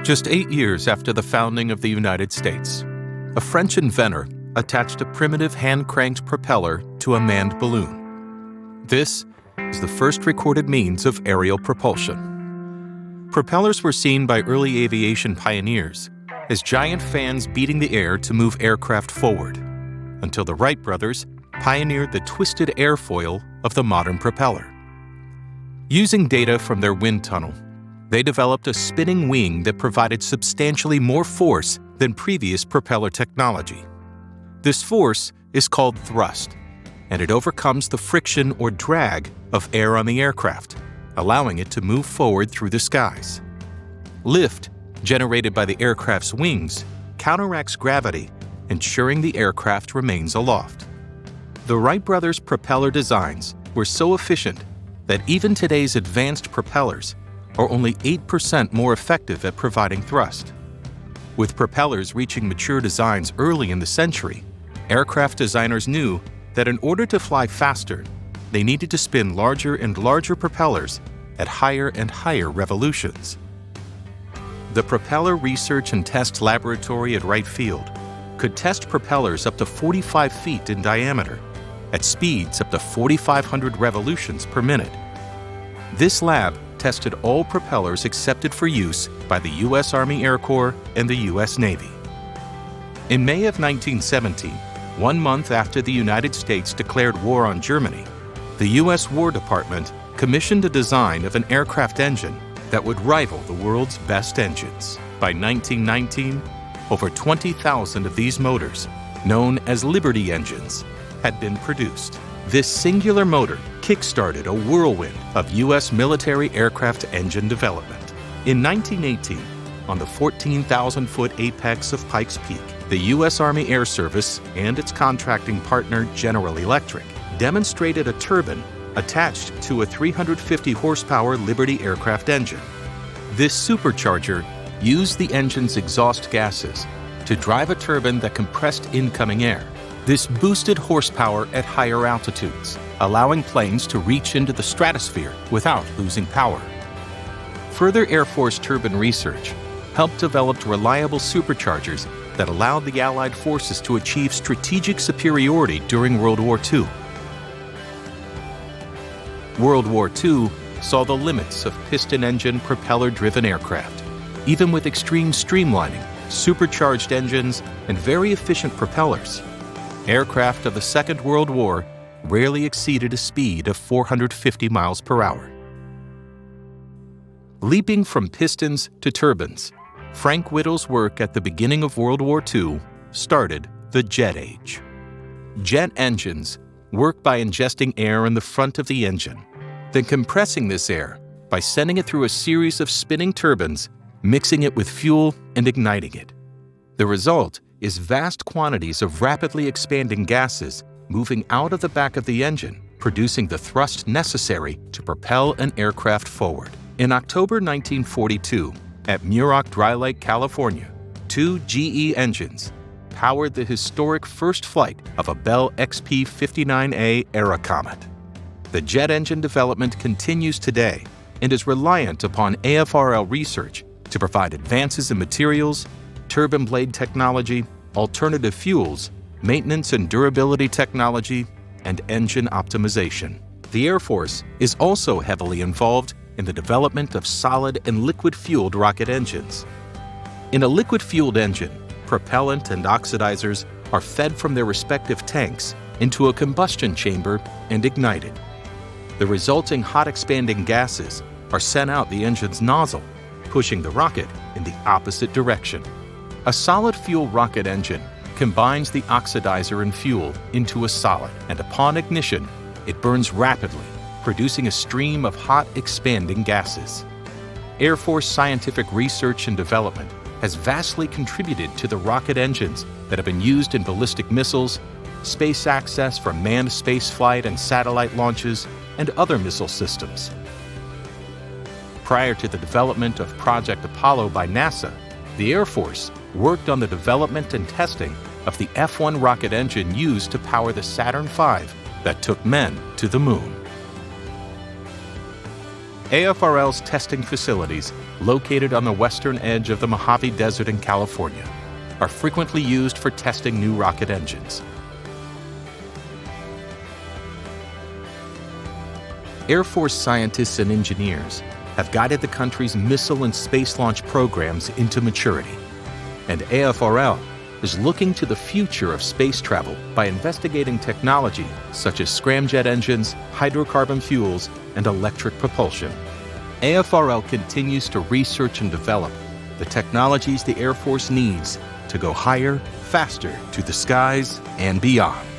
Just 8 years after the founding of the United States, a French inventor attached a primitive hand-cranked propeller to a manned balloon. This is the first recorded means of aerial propulsion. Propellers were seen by early aviation pioneers as giant fans beating the air to move aircraft forward, until the Wright brothers pioneered the twisted airfoil of the modern propeller. Using data from their wind tunnel, they developed a spinning wing that provided substantially more force than previous propeller technology. This force is called thrust, and it overcomes the friction or drag of air on the aircraft, allowing it to move forward through the skies. Lift, generated by the aircraft's wings, counteracts gravity, ensuring the aircraft remains aloft. The Wright brothers' propeller designs were so efficient that even today's advanced propellers are only 8% more effective at providing thrust. With propellers reaching mature designs early in the century, aircraft designers knew that in order to fly faster, they needed to spin larger and larger propellers at higher and higher revolutions. The Propeller Research and Test Laboratory at Wright Field could test propellers up to 45 feet in diameter at speeds up to 4,500 revolutions per minute. This lab tested all propellers accepted for use by the U.S. Army Air Corps and the U.S. Navy. In May of 1917, 1 month after the United States declared war on Germany, the U.S. War Department commissioned a design of an aircraft engine that would rival the world's best engines. By 1919, over 20,000 of these motors, known as Liberty engines, had been produced. This singular motor kick-started a whirlwind of U.S. military aircraft engine development. In 1918, on the 14,000-foot apex of Pikes Peak, the U.S. Army Air Service and its contracting partner General Electric demonstrated a turbine attached to a 350-horsepower Liberty aircraft engine. This supercharger used the engine's exhaust gases to drive a turbine that compressed incoming air. This boosted horsepower at higher altitudes, allowing planes to reach into the stratosphere without losing power. Further Air Force turbine research helped develop reliable superchargers that allowed the Allied forces to achieve strategic superiority during World War II. World War II saw the limits of piston-engine propeller-driven aircraft. Even with extreme streamlining, supercharged engines, and very efficient propellers, aircraft of the Second World War rarely exceeded a speed of 450 miles per hour. Leaping from pistons to turbines, Frank Whittle's work at the beginning of World War II started the jet age. Jet engines work by ingesting air in the front of the engine, then compressing this air by sending it through a series of spinning turbines, mixing it with fuel and igniting it. The result is vast quantities of rapidly expanding gases moving out of the back of the engine, producing the thrust necessary to propel an aircraft forward. In October 1942, at Muroc Dry Lake, California, 2 GE engines powered the historic first flight of a Bell XP-59A Era Comet. The jet engine development continues today and is reliant upon AFRL research to provide advances in materials, turbine blade technology, alternative fuels, maintenance and durability technology, and engine optimization. The Air Force is also heavily involved in the development of solid and liquid-fueled rocket engines. In a liquid-fueled engine, propellant and oxidizers are fed from their respective tanks into a combustion chamber and ignited. The resulting hot expanding gases are sent out the engine's nozzle, pushing the rocket in the opposite direction. A solid fuel rocket engine combines the oxidizer and fuel into a solid, and upon ignition, it burns rapidly, producing a stream of hot expanding gases. Air Force scientific research and development has vastly contributed to the rocket engines that have been used in ballistic missiles, space access for manned spaceflight and satellite launches, and other missile systems. Prior to the development of Project Apollo by NASA, the Air Force worked on the development and testing of the F-1 rocket engine used to power the Saturn V that took men to the moon. AFRL's testing facilities located on the western edge of the Mojave Desert in California, are frequently used for testing new rocket engines. Air Force scientists and engineers have guided the country's missile and space launch programs into maturity, and AFRL is looking to the future of space travel by investigating technology such as scramjet engines, hydrocarbon fuels, and electric propulsion. AFRL continues to research and develop the technologies the Air Force needs to go higher, faster to the skies and beyond.